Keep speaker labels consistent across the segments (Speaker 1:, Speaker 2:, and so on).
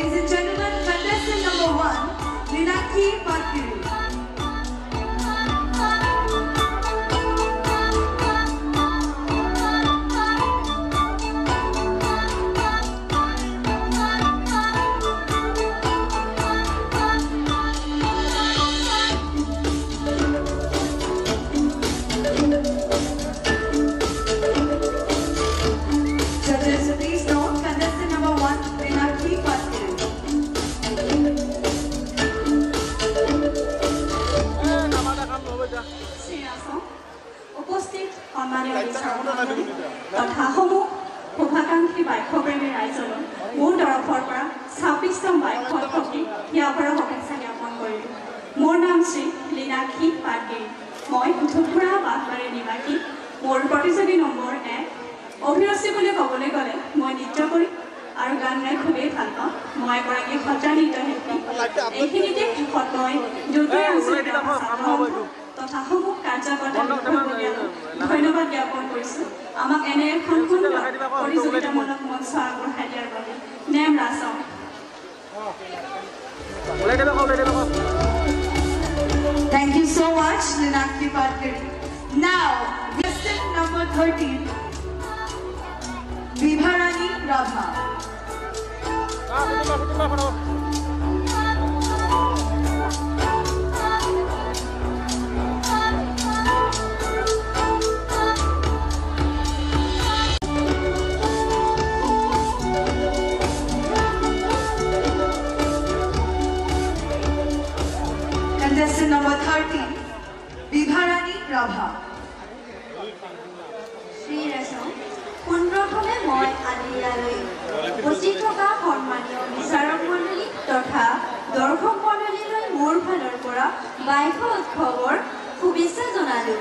Speaker 1: Ladies and gentlemen, contestant number 1, Meenakshi Patgiri. मोर नाम श्री मीनाक्षी पाटगिरी मैं उठुपुरा बागबारी निवासी मोर प्रतियोगी नम्बर 1 अभिरुचि बुली कबले गले मैं नृत्य करी और गान गाई खूबे ভাল পাওঁ मैं एगराकी सत्रा नृत्यशिल्पी এইখিনিতে শেষত মই যুটীয়া আঞ্চলিক তথা সমূহ কাৰ্যকৰ্তা ধন্যবাদ জ্ঞাপন কৰিছোঁ আমাক এনে এখন সুন্দৰ প্ৰতিযোগিতামূলক মঞ্চ আগবঢ়াই দিয়াৰ বাবে name ৰাসম Thank you so much, Meenakshi Patgiri. Now, contestant number 13, Vibharani Rabha. Contestant number 13, Vibharani Rabha. Shri Rasam, Pundrathome moi adiyaloi উপস্থিত থকা সন্মানীয় বিচাৰক মণ্ডলী তথা দৰ্শক মণ্ডলীলৈ মোৰ ফালৰ পৰা বাইক উৎসৱৰ শুভেচ্ছা জনালো।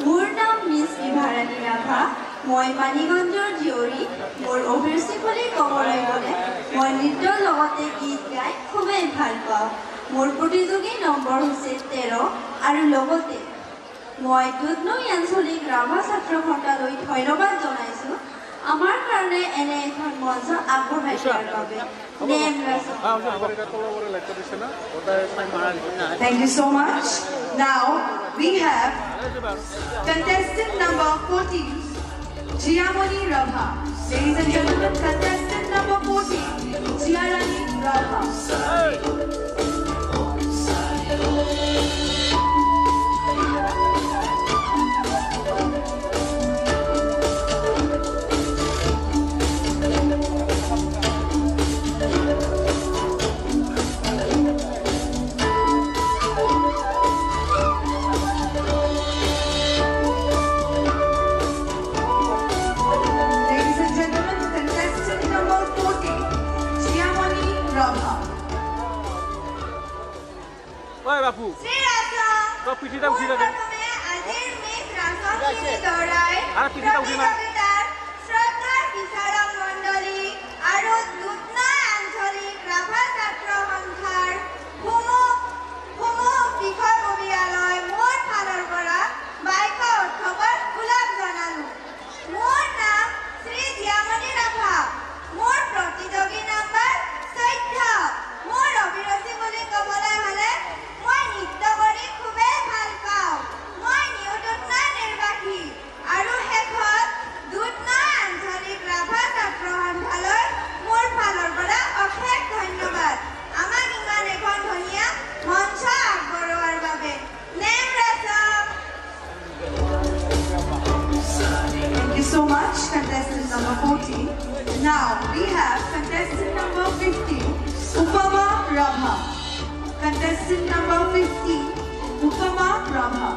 Speaker 1: মোৰ নাম মিছ বিভাৰাণী ৰাভা। মই মানিগঞ্জৰ জীয়ৰী। মোৰ অভিৰুচি বুলি ক'বলৈ গ'লে মই নৃত্যৰ লগতে গীত গাই খুবেই ভাল পাওঁ। মোৰ প্ৰতিযোগী নম্বৰ হৈছে 13 আৰু লগতে মই দুধনৈ আঞ্চলিক ৰাভা ছাত্ৰ সন্থালৈ ধন্যবাদ জনাইছোঁ আমাৰ কাৰণে এনে এখন মঞ্চ আগবঢ়াই দিয়াৰ বাবে। Thank you so much. Now we have contestant number 14, Jiyamani Rabha. Ladies and gentlemen, contestant number 14, Jiyamani Rabha. Shri Rasam, Putame Ajir Miss Rasam Kini Dorai, Pratijogitar, Shraddhar বিচাৰক মণ্ডলী আৰু দুধনৈ আঞ্চলিক ৰাভা ছাত্ৰ সন্থাৰ সমূহ বিষয়ববীয়ালৈ মোৰ ফালৰ পৰা বাইক উৎসৱৰ ওলগ জনালো। মোৰ নাম শ্ৰী জিয়ামণি ৰাভা। মোৰ প্ৰতিযোগী নম্বৰ 14। মোৰ অভিৰুচি বুলি ক'বলৈ হ'লে মই নৃত্য কৰি খুবেই ভাল পাওঁ। মই নিউ দুধনৈ নিৰ্বাসী আৰু শেষত দুধনৈ আঞ্চলিক ৰাভা ছাত্ৰ সন্থালৈ মোৰ ফালৰ পৰা অশেষ ধন্যবাদ আমাক ইমান এখন ধুনীয়া মঞ্চ আগবঢ়োৱাৰ বাবে। Name ৰাসম। Thank you so much, contestant number 14. Now we have contestant number 15, Upama Rabha. Contestant number 15, Upama Rabha.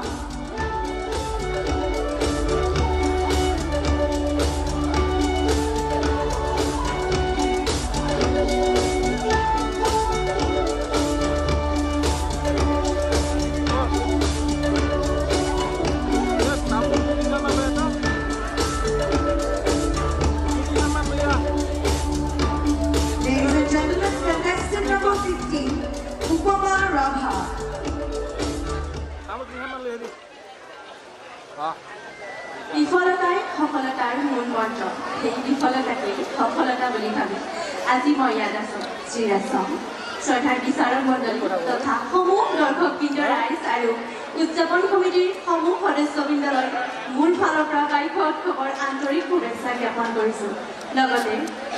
Speaker 1: Ladies and gentlemen, contestant number 15, Upama Rabha. বিফলতাই সফলতাৰ মূল মন্ত্ৰ। সেই বিফলতাকেই সফলতা বুলি ভাবি আজি মই ইয়াত আছোঁ। শ্ৰীৰাসম শ্ৰদ্ধাৰ বিচাৰক মণ্ডলী তথা সমূহ দৰ্শকবৃন্দ ৰাইজ আৰু উদযাপন সমিতিৰ সমূহ সদস্যবৃন্দলৈ মোৰ ফালৰ পৰা বাইক উৎসৱৰ আন্তৰিক শুভেচ্ছা জ্ঞাপন কৰিছোঁ। লগতে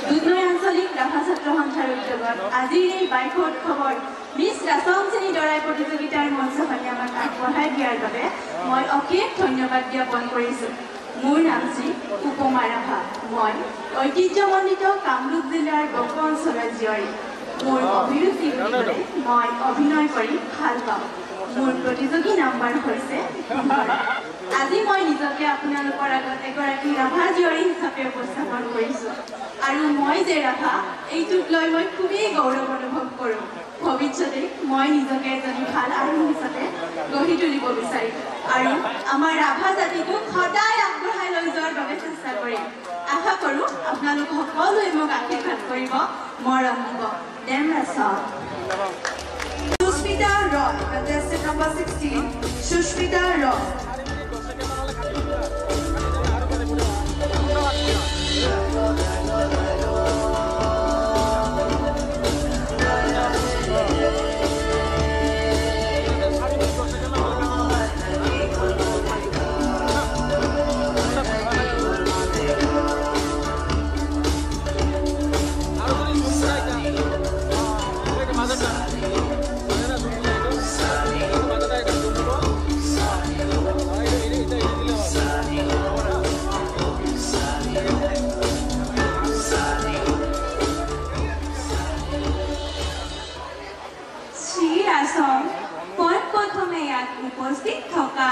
Speaker 1: দুধনৈ আঞ্চলিক ৰাভা ছাত্ৰ সন্থাৰ উদ্যোগত আজিৰ এই বাইক উৎসৱৰ মিছ ৰাছম শ্ৰেণী দৰাই প্ৰতিযোগিতাৰ মঞ্চখনি আমাক আগবঢ়াই দিয়াৰ বাবে মই অশেষ ধন্যবাদ জ্ঞাপন কৰিছোঁ। মোৰ নাম শ্ৰী উপমা ৰাভা। মই ঐতিহ্যমণ্ডিত কামৰূপ জিলাৰ বক অঞ্চলৰ জীয়ৰী। মোৰ অভিৰুচি বুলি মই অভিনয় কৰি ভাল পাওঁ। মোৰ প্ৰতিযোগী নাম্বাৰ হৈছে আজি মই নিজকে আপোনালোকৰ আগত এগৰাকী ৰাভা জীয়ৰী হিচাপে উপস্থাপন কৰিছোঁ আৰু মই যে ৰাভা এইটোক লৈ মই খুবেই গৌৰৱ অনুভৱ কৰোঁ। ভৱিষ্যতে মই নিজকে এজনী ভাল আৰ্মী হিচাপে গঢ়ি তুলিব বিচাৰিম আৰু আমাৰ ৰাভা জাতিটোক সদায় আগবঢ়াই লৈ যোৱাৰ বাবে চেষ্টা কৰিম। আশা কৰোঁ আপোনালোক সকলোৱে মোক আশীৰ্বাদ কৰিব, মৰম দিব। Demrasam.
Speaker 2: Sushmita Roy, contestant number 16. Sushmita Roy.
Speaker 1: উপস্থিত থকা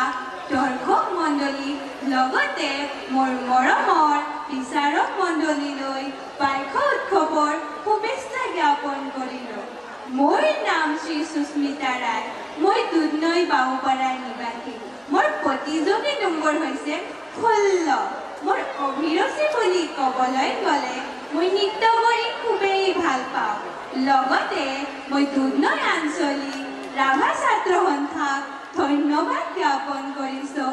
Speaker 1: দৰ্শক মণ্ডলী লগতে মোৰ মৰমৰ বিচাৰক মণ্ডলীলৈ বাইক উৎসৱৰ শুভেচ্ছা জ্ঞাপন কৰিলোঁ। মোৰ নাম শ্ৰী সুস্মিতা ৰায়। মই দুধনৈ বাবুপাৰাৰ নিবাসী। মোৰ প্ৰতিযোগী নম্বৰ হৈছে 16। মোৰ অভিৰুচি বুলি ক'বলৈ গ'লে মই নৃত্য কৰি খুবেই ভাল পাওঁ। লগতে মই দুধনৈ আঞ্চলিক ৰাভা ছাত্ৰ সন্থাক ধন্যবাদ জ্ঞাপন কৰিছোঁ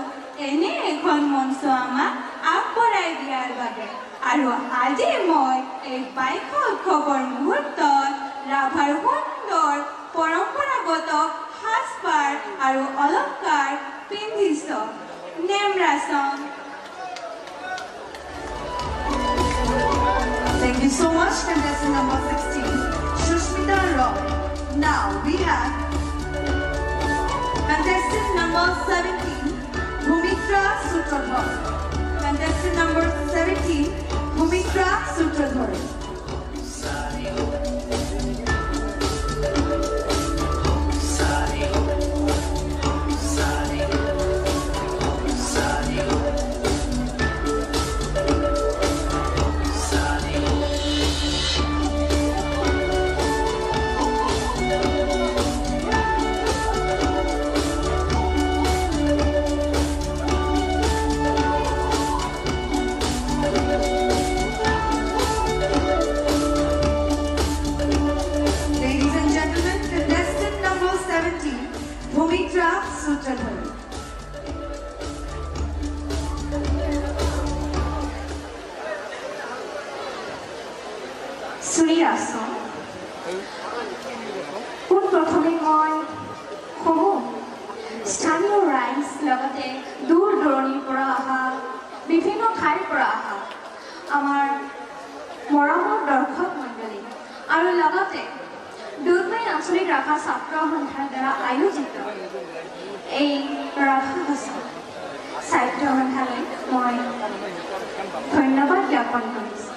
Speaker 1: এনে এখন মঞ্চ আমাক আগবঢ়াই দিয়াৰ বাবে। আৰু আজি মই এই বাইক উৎসৱৰ মুহূৰ্তত ৰাভাৰ সুন্দৰ পৰম্পৰাগত সাজপাৰ আৰু অলংকাৰ পিন্ধিছোঁ। নেমৰাচম।
Speaker 2: Thank you so much, contestant number 16, Sushmita Roy. Now we have contestant number 17, Bhumitra Sutradhar. Contestant number 17, Bhumitra Sutradhar.
Speaker 1: শ্ৰীৰাসম। পোনপ্ৰথমে মই সমূহ স্থানীয় ৰাইজ লগতে দূৰ দূৰণিৰ পৰা অহা বিভিন্ন ঠাইৰ পৰা অহা আমাৰ মৰমৰ দৰ্শক মণ্ডলী আৰু লগতে দুধনৈ আঞ্চলিক ৰাভা ছাত্ৰ সন্থাৰ দ্বাৰা আয়োজিত এই ৰাভা সাহিত্য সন্থালৈ মই ধন্যবাদ জ্ঞাপন কৰিছোঁ।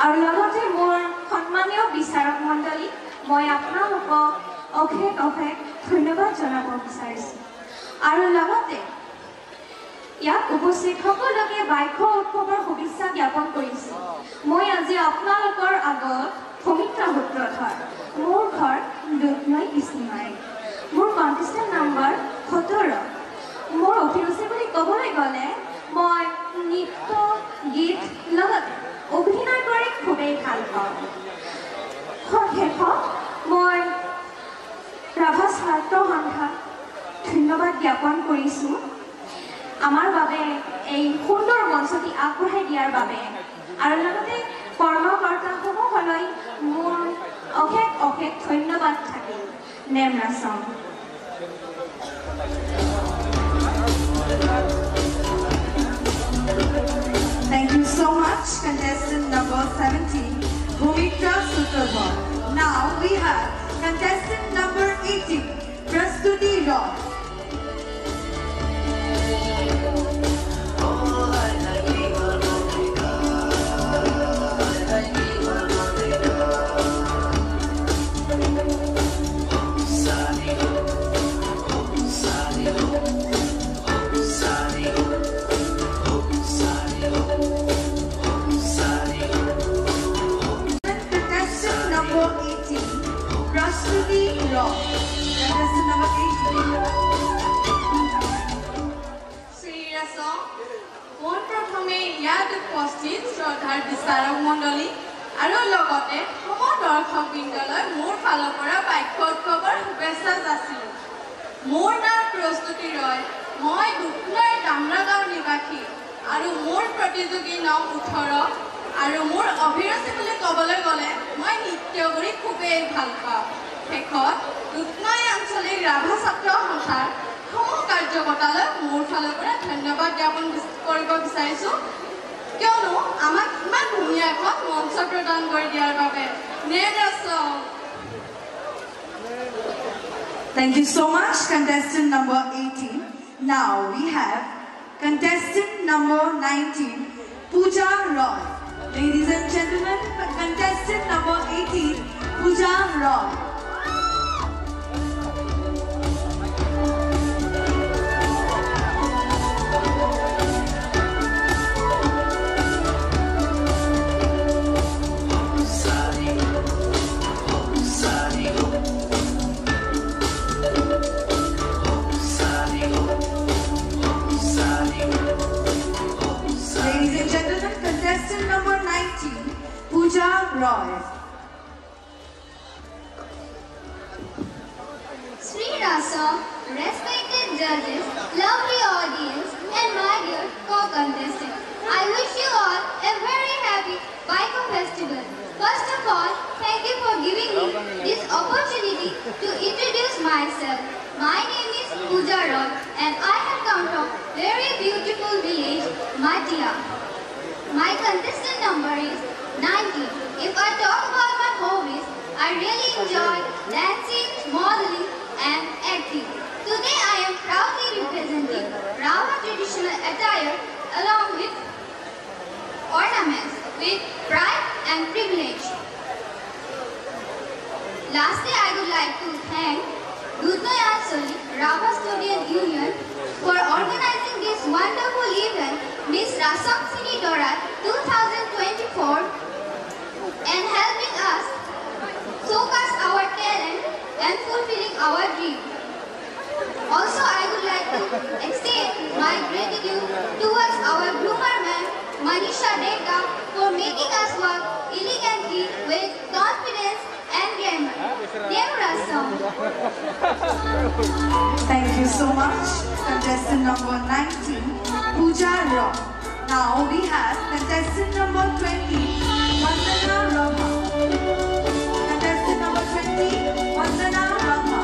Speaker 1: আৰু লগতে মোৰ সন্মানীয় বিচাৰক মণ্ডলী মই আপোনালোকক অশেষ অশেষ ধন্যবাদ জনাব বিচাৰিছোঁ। আৰু লগতে ইয়াত উপস্থিত সকলোকে বাইক উৎসৱৰ শুভেচ্ছা জ্ঞাপন কৰিছোঁ। মই আজি আপোনালোকৰ আগত ভূমিত্ৰা সূত্ৰধৰ। মোৰ ঘৰ দুধনৈ কৃষ্ণমাৰী। মোৰ কণ্টেষ্টেণ্ট নম্বৰ 17। মোৰ অভিৰুচি বুলি ক'বলৈ গ'লে মই নৃত্য গীত লগতে অভিনয় কৰি খুবেই ভাল পাওঁ। শেষত মই ৰাভা ছাত্ৰ সন্থাক ধন্যবাদ জ্ঞাপন কৰিছোঁ আমাৰ বাবে এই সুন্দৰ মঞ্চটি আগবঢ়াই দিয়াৰ বাবে আৰু লগতে কৰ্মকৰ্তাসমূহ আগবঢ়াবলৈ মোৰ অশেষ অশেষ ধন্যবাদ থাকিল নেমৰাচম
Speaker 2: Thank you so much, contestant number 17, Bhumika Sutrabhat. Now we have contestant number 18, Prastuti Roy. Contestant number 18.
Speaker 3: Srirasam, pon prothome yad upasthit Shraddhar Bisarok Mondoli aru logote somo dorshok bindoloi mor phalor pora baikho utkobor shubhechha jasilu. Mor naam Prastuti Roy, moi Dukhnoi Damragaon nibashi aru mor protijogi naam 18 aru mor abhiruchi boli koboloi gole moi nritya kori khubei bhal pao. শেষত দুধনৈ আঞ্চলিক ৰাভা ছাত্ৰ সন্থাৰ সমূহ কাৰ্যকৰ্তালৈ মোৰ ফালৰ পৰা ধন্যবাদ জ্ঞাপন কৰিব বিচাৰিছোঁ কিয়নো আমাক ইমান ধুনীয়া এখন মঞ্চ প্ৰদান কৰি দিয়াৰ বাবে নেমৰাচম
Speaker 2: Thank you so much, contestant number 18. Now we have contestant number 19, Pooja Roy. Ladies and gentlemen, contestant number 18, Pooja Roy. Contestant number 19, Pooja Roy.
Speaker 1: Srirasam, respected judges, lovely audience, and my dear co-contestants, I wish you all a very happy Baiko festival. First of all, thank you for giving me this opportunity to introduce myself. My name is Pooja Roy, and I have come from very beautiful village, Matia. My contestant number is 19. If I talk about my hobbies, I really enjoy dancing, modeling, and acting. Today I am proudly representing Rava traditional attire along with ornaments with pride and privilege. Lastly, I would like to thank Dudhnoi Anchalik Rava Student Union for organizing this wonderful event, Miss Rasam Sini Dorat 2024, and helping us showcase our talent and fulfilling our dream. Also, I would like to extend my gratitude towards our bloomer man, Manisha Deka, for making us work elegantly with confidence and glamour. Neemrasam.
Speaker 2: Thank you so much, contestant number 19, Pooja Roy. Now we have contestant number 20, Vandana Rama. Contestant number 20, Vandana Rama.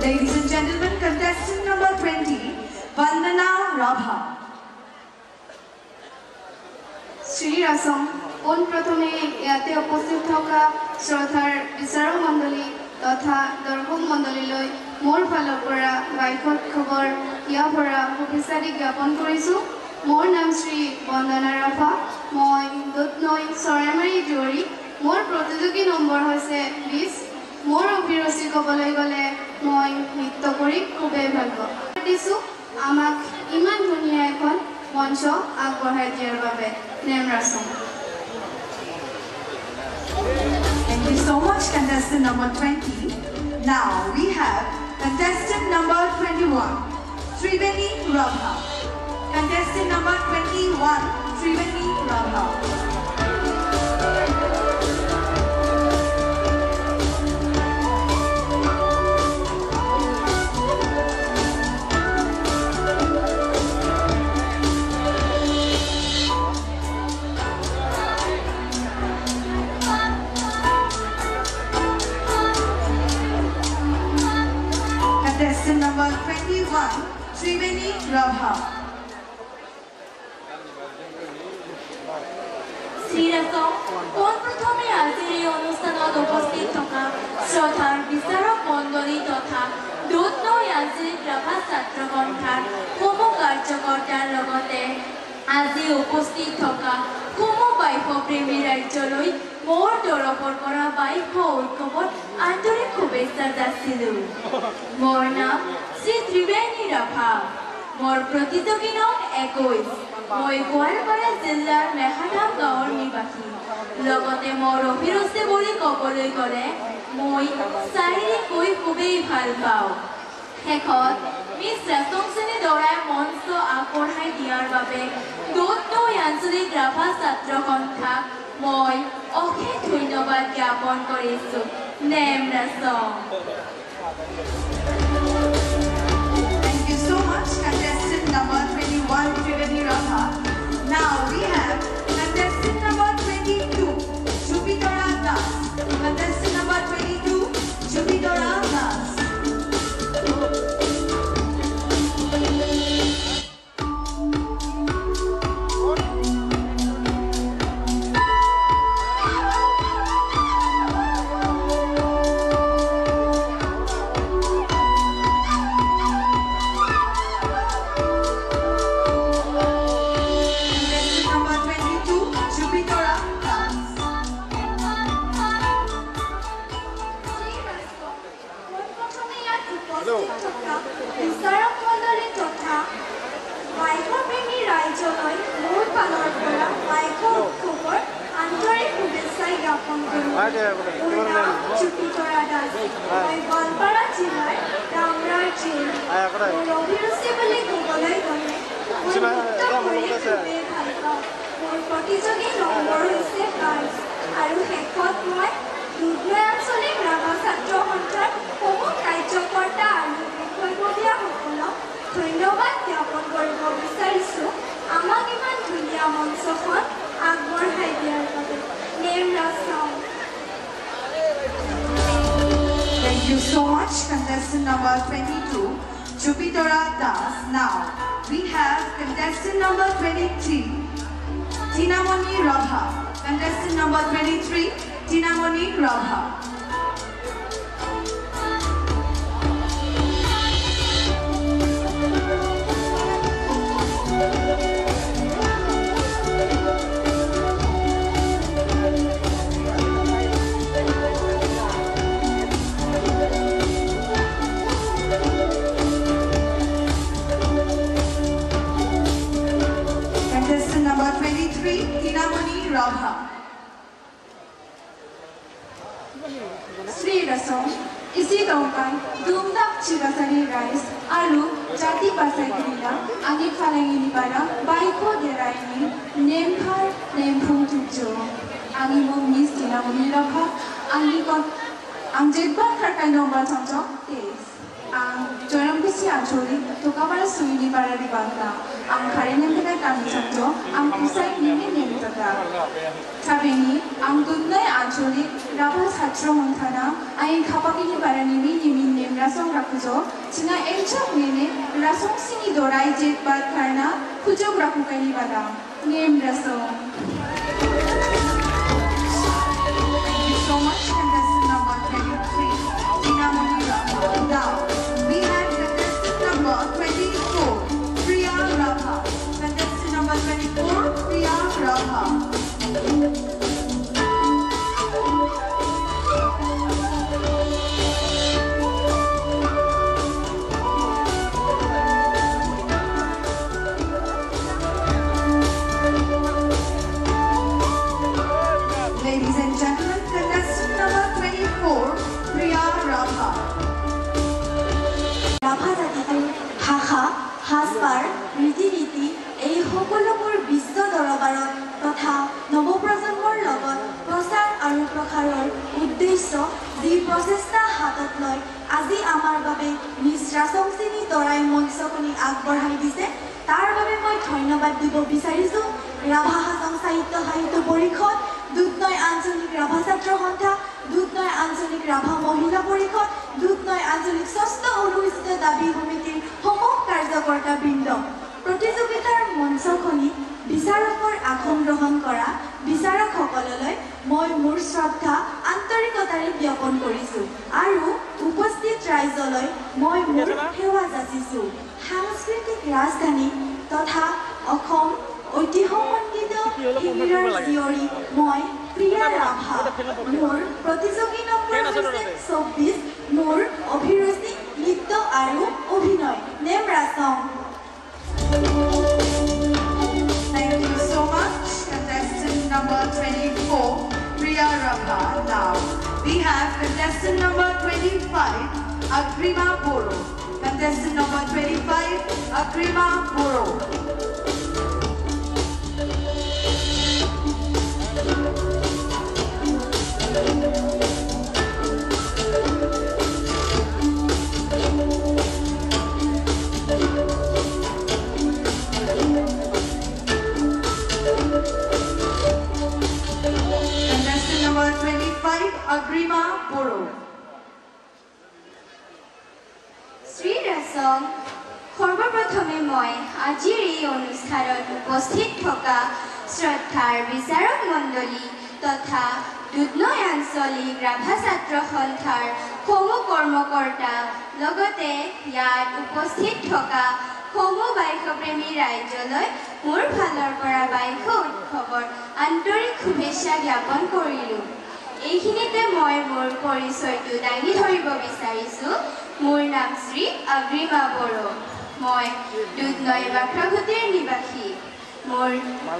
Speaker 2: Ladies and gentlemen, contestant number 20, Vandana Rabha.
Speaker 3: Srirasam, pon prothome yate upasthit thoka Shraddhar Bisarok Mondoli তথা দৰ্শক মণ্ডলীলৈ মোৰ ফালৰ পৰা বাইকত খবৰ ইয়া পৰা শুভেচ্ছাদি জ্ঞাপন কৰিছোঁ মোৰ নাম শ্ৰী বন্দনা ৰাভা মই দুধনৈ চৰাইমাৰী জুৰি মোৰ প্ৰতিযোগী নম্বৰ হৈছে 20 মোৰ অভিৰুচি ক'বলৈ গ'লে মই নৃত্য কৰি খুবেই ভাল পাওঁ দিছোঁ আমাক ইমান ধুনীয়া এখন মঞ্চ আগবঢ়াই দিয়াৰ বাবে নেমৰাচম
Speaker 2: Thank you so much, contestant number 20. Now we have contestant number 21, Triveni Rabha. Contestant number 21, Triveni Rabha. Contestant number 21, Triveni Rabha.
Speaker 3: শ্রীরাসম কোন প্রথমে আজির এই অনুষ্ঠানত উপস্থিত থকা শ্রদ্ধার বিচারক মণ্ডলী তথা দুধনৈ আজিৰ ৰাভা ছাত্ৰ সন্থাৰ সমূহ কাৰ্যকৰ্তাৰ লগতে আজি উপস্থিত থকা সমূহ বাইশপ্ৰেমী ৰাজ্যলৈ মোৰ তৰফৰ পৰা বাইশ উৎসৱত আন্তৰিক শুভেচ্ছা যাচিলোঁ। মোৰ নাম শ্ৰী ত্ৰিবেণী ৰাভা। মোৰ প্ৰতিযোগী নং 21। মই গোৱালপাৰা জিলাৰ মেহাধাম গাঁৱৰ নিবাসী। লগতে মোৰ অভিৰুচি বুলি ক'বলৈ গ'লে মই শাৰীৰিককৈ খুবেই ভাল পাওঁ। শেষত মিছ ৰাজংশনী দৰাই মঞ্চ আগবঢ়াই দিয়াৰ বাবে দুধনৈ আঞ্চলিক ৰাভা ছাত্ৰ সন্থাক মই অশেষ ধন্যবাদ জ্ঞাপন কৰিছোঁ। Name ৰাজং।
Speaker 2: Thank you so much, contestant number 21, Triveni Rabha. Now we have contestant number 22, Jupitara Das. Contestant number 22, Jupitara Das.
Speaker 1: বিচাৰক মণ্ডলী তথা বাইশপ্ৰেমী ৰাইজলৈ মোৰ ফালৰ পৰা বাইশ উৎসৱৰ আন্তৰিক শুভেচ্ছা জ্ঞাপন কৰোঁ। মোৰ নাম জুপিতৰা দাস। মই গোৱালপাৰা জিলাৰ ডামৰাৰ জিল। মোৰ অভিৰুচি বুলি ক'বলৈ গ'লে মই নৃত্য কৰি খুবেই ভাল পাওঁ। মোৰ প্ৰতিযোগী নম্বৰ হৈছে 22 আৰু শেষত মই দুধনৈ আঞ্চলিক ৰাভা ছাত্ৰ সন্থাৰ সমূহ কাৰ্যকৰ্তা আৰু বিষয়ববীয়াসকলক ধন্যবাদ জ্ঞাপন কৰিব বিচাৰিছোঁ আমাক ইমান ধুনীয়া মঞ্চখন আগবঢ়াই দিয়াৰ বাবে। Name ৰাজং।
Speaker 2: Thank you so much, contestant number 22, Jupitara Das. Now we have contestant number 23, Tinamoni Rabha. Contestant number 23, Tinamoni Rabha. Contestant number 23, Tinamoni Rabha.
Speaker 1: শ্রীরাসম ইসি দৌকান দুমদাম চিবাসানি রাইস আলু জাতি বাসাই ক্রিয়া আগে ফালাঙ্গিনি পারা বাইকো দেরাইনি নেমফার নেমফুং তুজো আগে মো মিস তিনামনি রাভা আগে কন আং জেকবান খারকাই নম্বর চঞ্চক তেইশ আং জয়রামকুসি আঞ্চলিক তোকাপাড়া সুইনি পাড়ারি বাংলা আং খারে নেমফেনাই কামি চঞ্চক আং কুসাই নিমি নেমতকা Tabini, ang Duধনৈ আঞ্চলিক ৰাভা ছাত্ৰ সন্থানা আই খাপাকিনি বাৰানিমি নিমিন নেম ৰাসং ৰাখুজো চিনা এলচক মেনে ৰাসং সিনি দৰাই জেট বাদ কাৰনা খুজক ৰাখুকানি বাদা name ৰাসং।
Speaker 2: Thank you so much, contestant number 23, Tinamoni Rabha. Now we have contestant number 24, Priya Rabha. Contestant number 24, Priya Rabha. Ladies and gentlemen, contestant number 24, Priya Rabha.
Speaker 1: সাজপাৰ ৰীতি নীতি এই সকলোবোৰ বিশ্ব দৰবাৰত তথা নৱপ্ৰজন্মৰ লগত প্ৰচাৰ আৰু প্ৰসাৰৰ উদ্দেশ্য যি প্ৰচেষ্টা হাতত লৈ আজি আমাৰ বাবে মিছ ৰাচংচিনী তৰাই মঞ্চখনি আগবঢ়াই দিছে তাৰ বাবে মই ধন্যবাদ দিব বিচাৰিছোঁ ৰাভা হাছং সাহিত্য পৰিষদ দুধনৈ আঞ্চলিক ৰাভা ছাত্ৰ সন্থা দুধনৈ আঞ্চলিক ৰাভা মহিলা পৰিষদ দুধনৈ আঞ্চলিক ষষ্ঠ অনুসূচিত দাবী সমিতিৰ সমূহ কাৰ্যকৰ্তাবৃন্দ প্ৰতিযোগিতাৰ মঞ্চখনি বিচাৰকৰ আসন গ্ৰহণ কৰা বিচাৰকসকললৈ মই মোৰ শ্ৰদ্ধা আন্তৰিকতাৰে জ্ঞাপন কৰিছোঁ আৰু উপস্থিত ৰাইজলৈ মই মোৰ সেৱা যাচিছোঁ সাংস্কৃতিক ৰাজধানী তথা অসম ঐতিহ্যমণ্ডিত শিবিৰৰ জীয়ৰী মই প্ৰিয়া ৰাভা মোৰ প্ৰতিযোগী নম্বৰ হৈছে 24 মোৰ অভিৰুচি নৃত্য আৰু অভিনয় name ৰাচং
Speaker 2: Thank you so much, contestant number 24, Priya Rabha. Now we have contestant number 25, Agrima Boro. Contestant number 25, Agrima Boro. Agrima Boro.
Speaker 1: Shri ৰাচং সৰ্বপ্ৰথমে মই আজিৰ এই অনুষ্ঠানত উপস্থিত থকা শ্ৰদ্ধাৰ বিচাৰক মণ্ডলী তথা দুধনৈ আঞ্চলিক ৰাভা ছাত্ৰ সন্থাৰ সমূহ কৰ্মকৰ্তা লগতে ইয়াত উপস্থিত থকা সমূহ বাইকপ্ৰেমী ৰাইজলৈ মোৰ ফালৰ পৰা বাইক উৎসৱৰ আন্তৰিক শুভেচ্ছা জ্ঞাপন কৰিলোঁ এইখিনিতে মই মোৰ পৰিচয়টো দাঙি ধৰিব বিচাৰিছোঁ মোৰ নাম শ্ৰী অগ্ৰিমা বড়ো মই দুধনৈ বাক্ৰাঘাটৰ নিবাসী মোৰ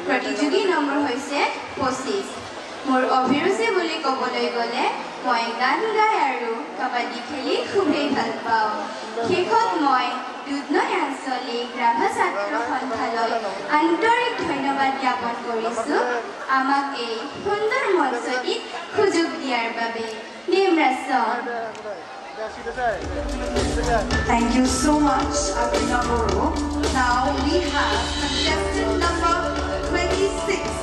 Speaker 1: প্ৰতিযোগী নম্বৰ হৈছে 25 মোৰ অভিৰুচি বুলি ক'বলৈ গ'লে মই গান গাই আৰু কাবাডী খেলি খুবেই ভাল পাওঁ শেষত মই দুধনৈ আঞ্চলিক ৰাভা ছাত্ৰ সন্থালৈ আন্তৰিক ধন্যবাদ জ্ঞাপন কৰিছোঁ আমাক এই সুন্দৰ মঞ্চটিত সুযোগ দিয়াৰ বাবে name ৰাচং
Speaker 2: Thank you so much, Agrima Boro. Now we have contestant number 26.